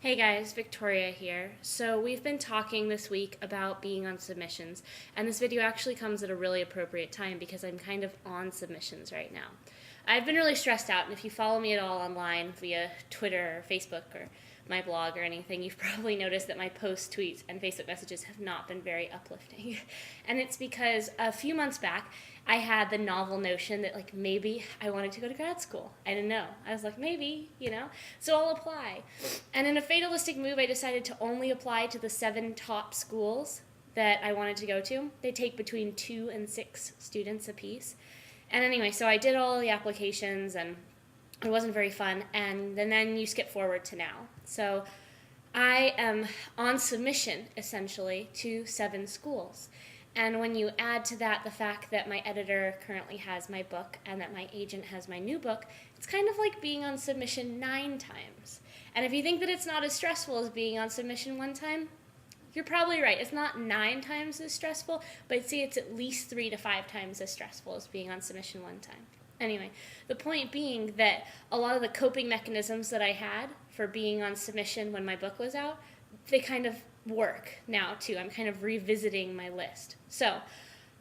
Hey guys, Victoria here. So we've been talking this week about being on submissions, and this video actually comes at a really appropriate time because I'm kind of on submissions right now. I've been really stressed out, and if you follow me at all online via Twitter or Facebook or my blog or anything, you've probably noticed that my posts, tweets, and Facebook messages have not been very uplifting. And it's because a few months back, I had the novel notion that maybe I wanted to go to grad school. I didn't know. I was like, maybe, so I'll apply. And in a fatalistic move, I decided to only apply to the 7 top schools that I wanted to go to. They take between 2 and 6 students apiece. And anyway, so I did all the applications, and it wasn't very fun. And then you skip forward to now. So I am on submission, essentially, to 7 schools. And when you add to that the fact that my editor currently has my book and that my agent has my new book, it's kind of like being on submission 9 times. And if you think that it's not as stressful as being on submission 1 time, you're probably right. It's not 9 times as stressful, but I'd say it's at least 3 to 5 times as stressful as being on submission 1 time. Anyway, the point being that a lot of the coping mechanisms that I had for being on submission when my book was out, they kind of work now too. I'm kind of revisiting my list. So,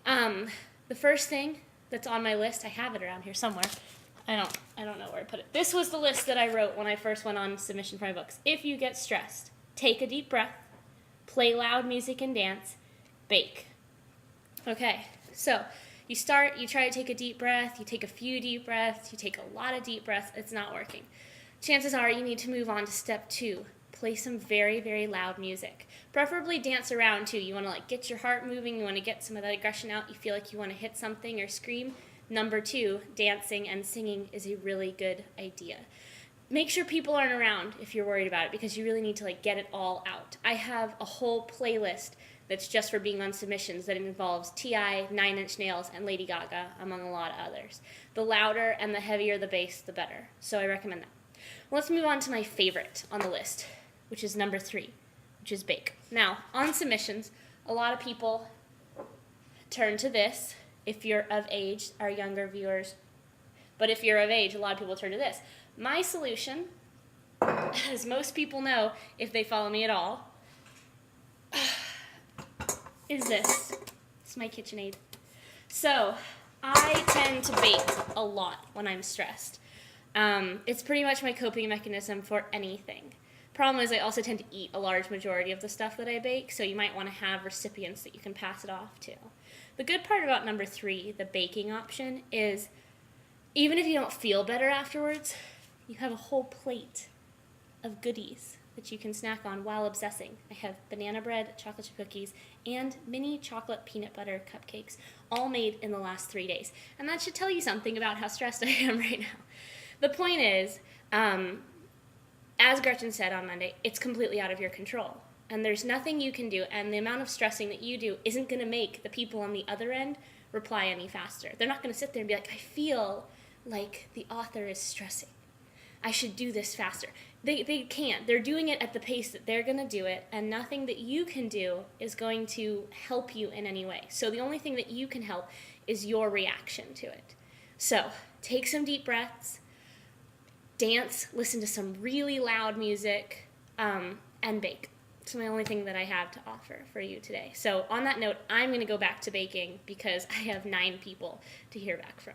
the first thing that's on my list, I have it around here somewhere. I don't know where I put it. This was the list that I wrote when I first went on submission for my books. If you get stressed, take a deep breath, play loud music and dance, bake. Okay, so you try to take a deep breath, you take a few deep breaths, you take a lot of deep breaths, it's not working. Chances are you need to move on to step 2. Play some very, very loud music. Preferably dance around too. You want to get your heart moving, you want to get some of that aggression out, you feel like you want to hit something or scream. Number 2, dancing and singing is a really good idea. Make sure people aren't around if you're worried about it, because you really need to get it all out. I have a whole playlist that's just for being on submissions that involves T.I., 9 Inch Nails, and Lady Gaga, among a lot of others. The louder and the heavier the bass, the better. So I recommend that. Well, let's move on to my favorite on the list, which is number 3, which is bake. Now, on submissions, a lot of people turn to this if you're of age, our younger viewers. But if you're of age, a lot of people turn to this. My solution, as most people know if they follow me at all, is this. It's my KitchenAid. So, I tend to bake a lot when I'm stressed. It's pretty much my coping mechanism for anything. Problem is, I also tend to eat a large majority of the stuff that I bake, so you might want to have recipients that you can pass it off to. The good part about number 3, the baking option, is even if you don't feel better afterwards, you have a whole plate of goodies that you can snack on while obsessing. I have banana bread, chocolate chip cookies, and mini chocolate peanut butter cupcakes, all made in the last 3 days. And that should tell you something about how stressed I am right now. The point is, as Gretchen said on Monday, it's completely out of your control. And there's nothing you can do, and the amount of stressing that you do isn't going to make the people on the other end reply any faster. They're not going to sit there and be like, I feel like the author is stressing. I should do this faster. They can't. They're doing it at the pace that they're going to do it, and nothing that you can do is going to help you in any way. So the only thing that you can help is your reaction to it. So take some deep breaths, dance, listen to some really loud music, and bake. It's my only thing that I have to offer for you today. So on that note, I'm going to go back to baking because I have 9 people to hear back from.